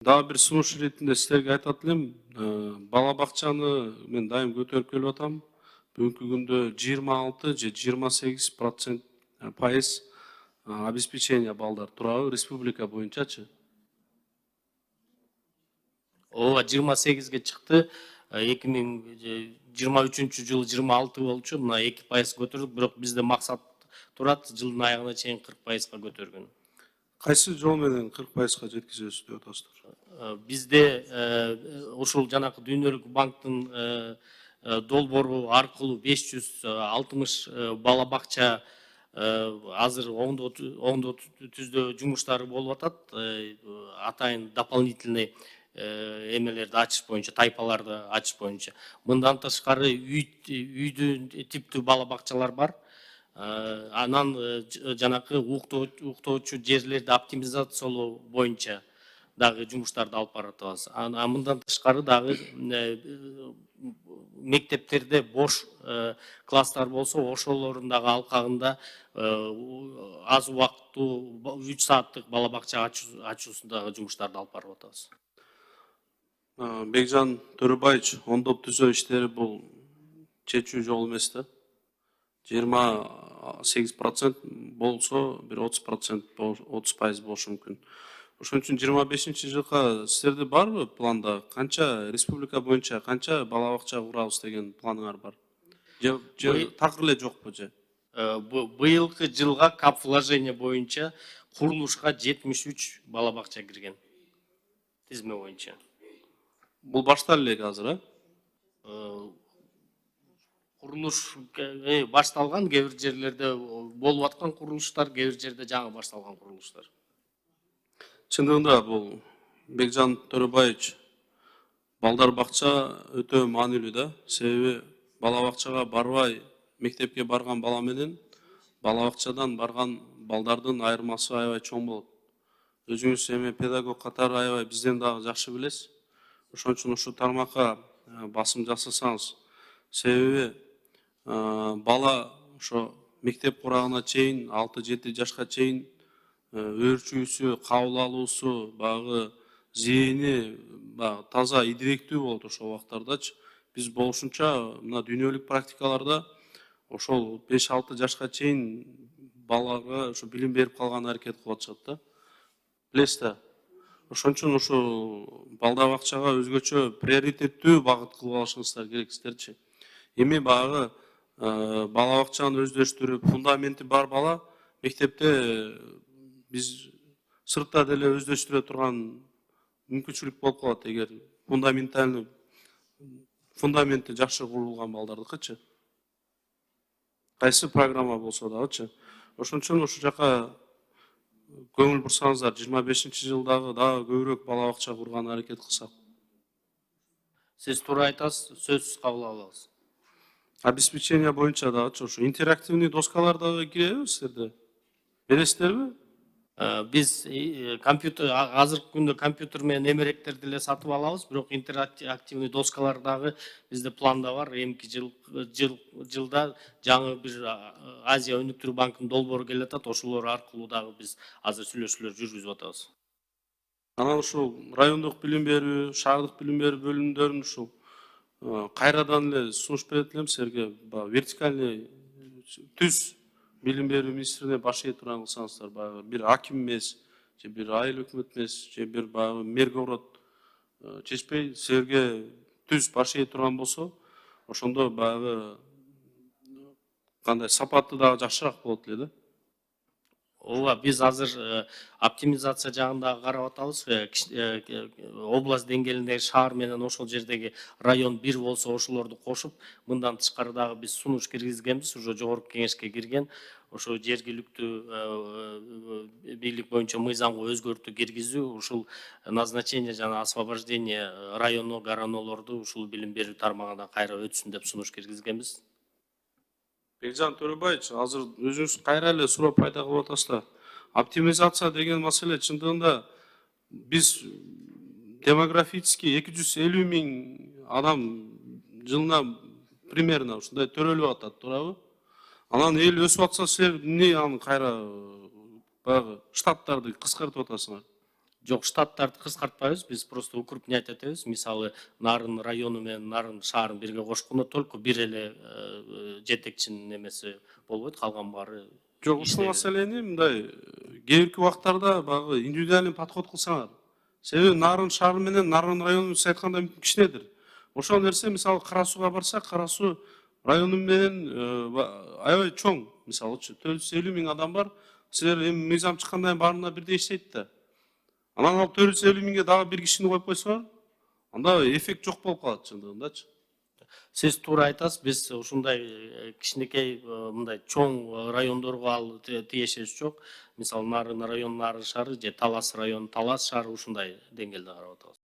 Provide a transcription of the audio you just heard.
Дагы бир сунуш иретинде силерге айтат элем, бала бакчаны мен дайым көтөрүп келип атам. Бүгүнкү күндө 26 же 28% пайыз обеспечение балдар турабы республика боюнчачы. Ооба 28ге чыкты. 2023 жылы 26 болчу. Мына 2% көтөрдүк, бирок бизде максат турат жылдын аягына чейин 40%га көтөргөн. Кайсы жол менен 40%га жеткизебиз деп атасыздар? Bizde ушул жанакы Дүйнөлүк банктын долбоору аркылуу 560 бала бакча азыр оңдоо түздөө жумуштары болуп атат. Атайын дополнительный эмелерди ачыш боюнча, тайпаларды ачыш боюнча. Мындан тышкары үйдү типтүү бала бакчалар бар. Анан жанакы уктоочу жерлерди оптимизациялоо боюнча дагы жумуштарды алып баратабыз. Мындан тышкары дагы мектептерде бош класстар болсо, ошолордун дагы алкагында аз убакыттуу 3 сааттык бала бакча ачуусундагы жумуштарды алып барып атабыз. Бекжан Төрөбаевич, оңдоп түзөө иштери бул чечүү жол эмес да. 28% болсо, бир 30% 30% болушу мүмкүн. Ошон үчүн 25-жылга силерде барбы планда? Канча республика боюнча канча бала бакча курабыз деген планыңар бар? Же такыр эле жокпу же? Быйылкы жылга кап вложение боюнча курулушка 73 бала бакча кирген. Тизме боюнча. Бул башталып элек азыр, Курулуш башталган, кээ бир жерлерде болуп аткан курулуштар, кээ бир жерде жаңы башталган курулуштар. Чындыгында бул Бекжан Төрөбаевич, балдар бакча өтө маанилүү да. Себеби бала бакчага барбай мектепке барган бала менен бала бакчадан барган балдардын айырмасы аябай чоң болот. Өзүңүз эми педагог катары аябай бизден дагы жакшы билесиз. Ошон үчүн ушу тармакка басым жасасаңыз, себеби бала ошо мектеп курагына чейин 6-7 жашка чейин өөрчүүсү, кабыл алуусу, багы зээни таза идиректүү болот ошол убактардачы. Биз болушунча мына дүйнөлүк практикаларда ошол 5-6 жашка чейин балага ошо билим берип калган аракет кылып атышат да. Билесиз да. Ошон үчүн ушул балдар бакчага өзгөчө приоритеттүү багыт кылып алышыңыздар керексиздерчи. Эми багы бала бакчаны өздөштүрүп, фундаменти бар бала мектепте биз сыртта деле өздөштүрө турган мүмкүнчүлүк болуп калат, эгер фундаменти жакшы курулган балдардыкычы. Кайсы программа болсо дагычы. Ошон үчүн ушул жака көңүл бурсаңыздар, 25-жылдагы дагы көбүрөөк бала бакча курган аракет кылсак. Сиз туура айтасыз, сөзсүз кабыл алабыз. Обеспечение боюнча дагычы ушу интерактивный доскалар дагы киреби силерде? Бересиздерби? Биз компьютер азыркы күндө компьютер менен эмеректерди эле сатып алабыз, бирок интерактивный доскалар дагы бизде планда бар. Эмки жылда жаңы бир Азия өнүктүрүү банкынын долбоору келип атат, ошолор аркылуу дагы биз азыр сүйлөшүүлөр жүргүзүп атабыз. Анан ушул райондук билим берүү, шаардык билим берүү бөлүмдөрүн ушул кайрадан эле сунуш берет элем силерге, вертикальный түз билим берүү министрине баш ээ турган кылсаңыздар, баягы бир аким эмес, же бир айыл өкмөт эмес, же бир баягы мэр город чечпей силерге түз баш ээ турган болсо, ошондо баягы кандай сапаты дагы жакшыраак болот эле да. Ооба, биз азыр оптимизация жагында карап атабыз. Область деңгээлиндеги шаар менен ошол жердеги район бир болсо ошолорду кошуп, мындан тышкары дагы биз сунуш киргизгенбиз, уже жогорку кеңешке кирген. Ошо жергиликтүү бийлик боюнча мыйзамга өзгөртүү киргизүү, ушул назначение жана освобождение районо гаранолорду ушул билим берүү тармагына кайра өтсүн деп сунуш киргизгенбиз. Бекжан Төрөбаевич, азыр өзүңүз кайра эле суроо пайда кылып атасыздар. Оптимизация деген маселе чындыгында биз демографически 250 000 адам жылына примерно ушундай төрөлүп атат, туурабы? Анан эл өсүп атса силер эмне аны кайра баягы штаттарды кыскартып атасыңар? Жок, штаттарды кыскартпайбыз, биз просто укрупнять этебиз. Мисалы, Нарын району менен Нарын шаарын бирге кошкондо только бир эле жетекчинин эмеси болбойт, калган баары Жок, ушул иштебейт. маселени мындай кээ бирки убактарда баягы индивидуальный подход кылсаңар. Себеби Нарын шаары менен Нарын району сиз айткандай мүмкүн кичинедир. Ошол нерсе мисалы Кара Сууга барсак, Кара Суу району менен аябай чоң. Мисалычы 450 миң адам бар. Силер эми мыйзам чыккандан кийин баарына бирдей иштейт да. Анан ал 450 миңге дагы бир кишини коюп койсоңор, анда эффект жок болуп калат чындыгындачы. Сиз туура айтасыз, биз ушундай кичинекей мындай чоң райондорго ал тиешеси жок. Мисалы, Нарын району Нарын шаары же Талас району Талас шаары ушундай деңгээлде карап атабыз.